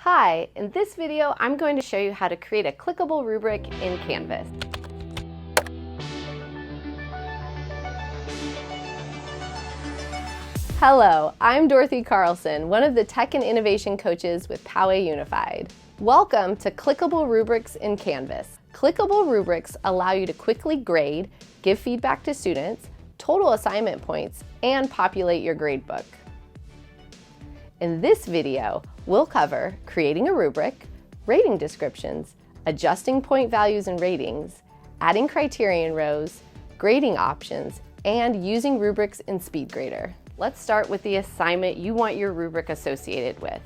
Hi, in this video I'm going to show you how to create a clickable rubric in Canvas. Hello, I'm Dorothy Carlson, one of the Tech and Innovation Coaches with Poway Unified. Welcome to Clickable Rubrics in Canvas. Clickable rubrics allow you to quickly grade, give feedback to students, total assignment points, and populate your gradebook. In this video, we'll cover creating a rubric, rating descriptions, adjusting point values and ratings, adding criterion rows, grading options, and using rubrics in Speedgrader. Let's start with the assignment you want your rubric associated with.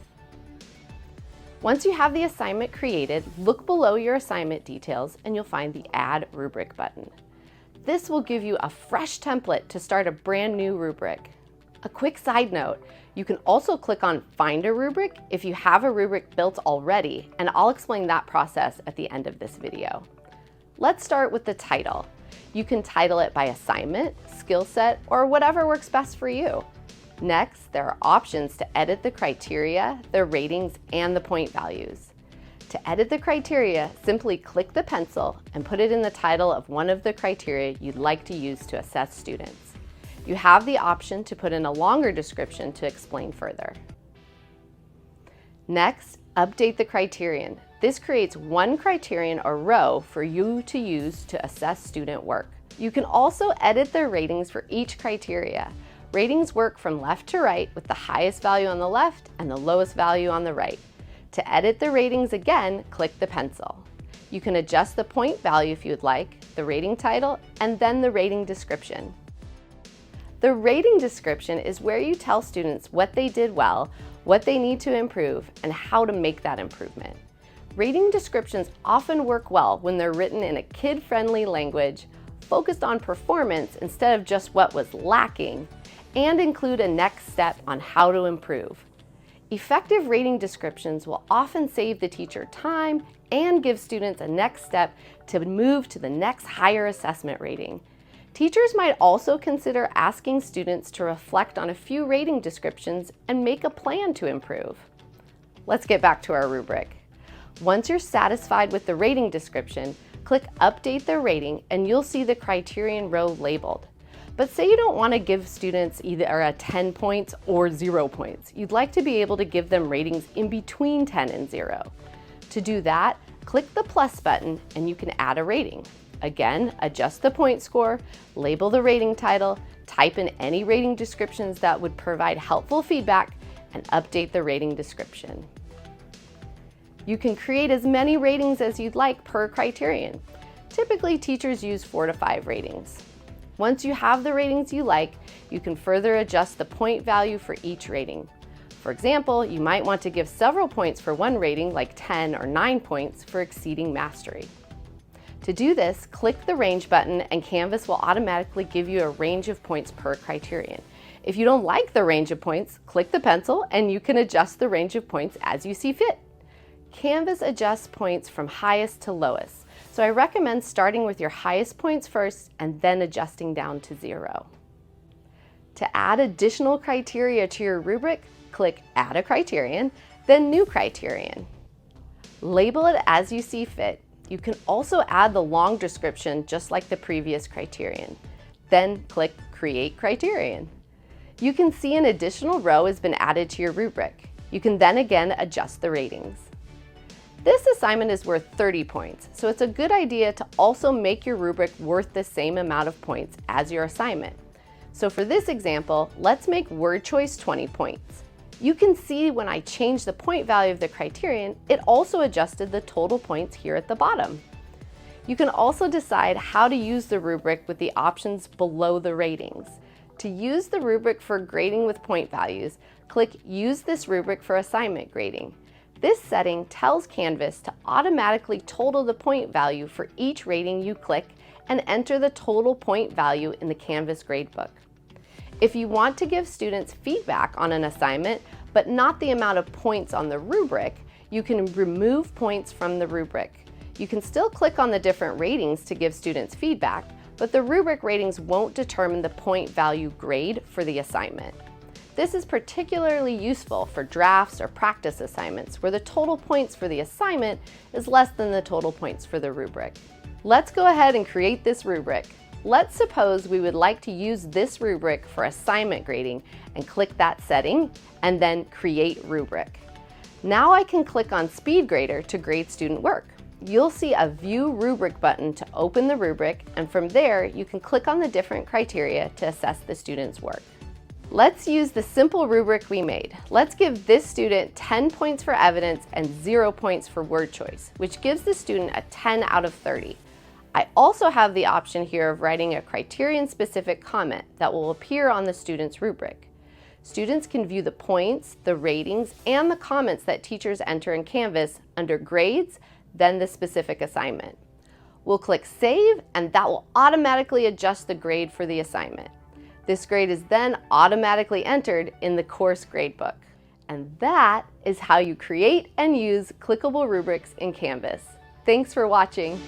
Once you have the assignment created, look below your assignment details and you'll find the Add Rubric button. This will give you a fresh template to start a brand new rubric. A quick side note, you can also click on Find a Rubric if you have a rubric built already, and I'll explain that process at the end of this video. Let's start with the title. You can title it by assignment, skill set, or whatever works best for you. Next, there are options to edit the criteria, the ratings, and the point values. To edit the criteria, simply click the pencil and put it in the title of one of the criteria you'd like to use to assess students. You have the option to put in a longer description to explain further. Next, update the criterion. This creates one criterion or row for you to use to assess student work. You can also edit the ratings for each criteria. Ratings work from left to right with the highest value on the left and the lowest value on the right. To edit the ratings again, click the pencil. You can adjust the point value if you'd like, the rating title, and then the rating description. The rating description is where you tell students what they did well, what they need to improve, and how to make that improvement. Rating descriptions often work well when they're written in a kid-friendly language, focused on performance instead of just what was lacking, and include a next step on how to improve. Effective rating descriptions will often save the teacher time and give students a next step to move to the next higher assessment rating. Teachers might also consider asking students to reflect on a few rating descriptions and make a plan to improve. Let's get back to our rubric. Once you're satisfied with the rating description, click Update the Rating and you'll see the criterion row labeled. But say you don't want to give students either a 10 points or 0 points. You'd like to be able to give them ratings in between 10 and 0. To do that, click the plus button and you can add a rating. Again, adjust the point score, label the rating title, type in any rating descriptions that would provide helpful feedback, and update the rating description. You can create as many ratings as you'd like per criterion. Typically, teachers use 4 to 5 ratings. Once you have the ratings you like, you can further adjust the point value for each rating. For example, you might want to give several points for one rating, like 10 or 9 points for exceeding mastery. To do this, click the range button and Canvas will automatically give you a range of points per criterion. If you don't like the range of points, click the pencil and you can adjust the range of points as you see fit. Canvas adjusts points from highest to lowest, so I recommend starting with your highest points first and then adjusting down to 0. To add additional criteria to your rubric, click Add a Criterion, then New Criterion. Label it as you see fit. You can also add the long description just like the previous criterion. Then click Create Criterion. You can see an additional row has been added to your rubric. You can then again adjust the ratings. This assignment is worth 30 points, so it's a good idea to also make your rubric worth the same amount of points as your assignment. So for this example, let's make word choice 20 points. You can see when I changed the point value of the criterion, it also adjusted the total points here at the bottom. You can also decide how to use the rubric with the options below the ratings. To use the rubric for grading with point values, click Use this rubric for assignment grading. This setting tells Canvas to automatically total the point value for each rating you click and enter the total point value in the Canvas gradebook. If you want to give students feedback on an assignment, but not the amount of points on the rubric, you can remove points from the rubric. You can still click on the different ratings to give students feedback, but the rubric ratings won't determine the point value grade for the assignment. This is particularly useful for drafts or practice assignments where the total points for the assignment is less than the total points for the rubric. Let's go ahead and create this rubric. Let's suppose we would like to use this rubric for assignment grading and click that setting and then create rubric. Now I can click on Speedgrader to grade student work. You'll see a View Rubric button to open the rubric, and from there you can click on the different criteria to assess the student's work. Let's use the simple rubric we made. Let's give this student 10 points for evidence and 0 points for word choice, which gives the student a 10 out of 30. I also have the option here of writing a criterion-specific comment that will appear on the student's rubric. Students can view the points, the ratings, and the comments that teachers enter in Canvas under Grades, then the specific assignment. We'll click Save, and that will automatically adjust the grade for the assignment. This grade is then automatically entered in the course gradebook. And that is how you create and use clickable rubrics in Canvas. Thanks for watching.